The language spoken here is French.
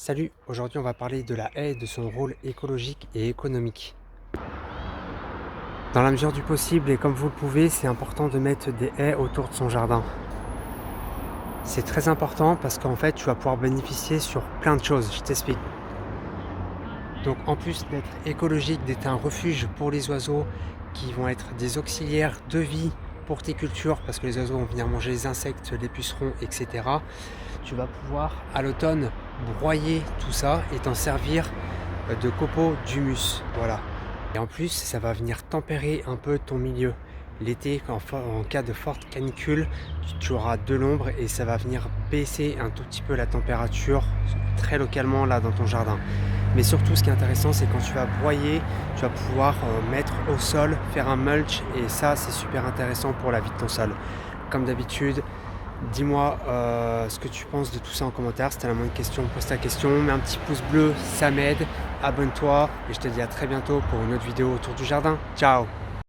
Salut, aujourd'hui on va parler de la haie et de son rôle écologique et économique. Dans la mesure du possible et comme vous le pouvez, c'est important de mettre des haies autour de son jardin. C'est très important parce qu'en fait tu vas pouvoir bénéficier sur plein de choses, je t'explique. Donc en plus d'être écologique, d'être un refuge pour les oiseaux qui vont être des auxiliaires de vie pour tes cultures parce que les oiseaux vont venir manger les insectes, les pucerons, etc. Tu vas pouvoir à l'automne broyer tout ça et t'en servir de copeaux d'humus. Voilà. Et en plus, ça va venir tempérer un peu ton milieu. L'été, en cas de forte canicule, tu auras de l'ombre et ça va venir baisser un tout petit peu la température très localement là dans ton jardin. Mais surtout, ce qui est intéressant, c'est quand tu vas broyer, tu vas pouvoir mettre au sol, faire un mulch et ça, c'est super intéressant pour la vie de ton sol. Comme d'habitude, dis-moi ce que tu penses de tout ça en commentaire. Si tu as la moindre question, pose ta question, mets un petit pouce bleu, ça m'aide. Abonne-toi et je te dis à très bientôt pour une autre vidéo autour du jardin. Ciao!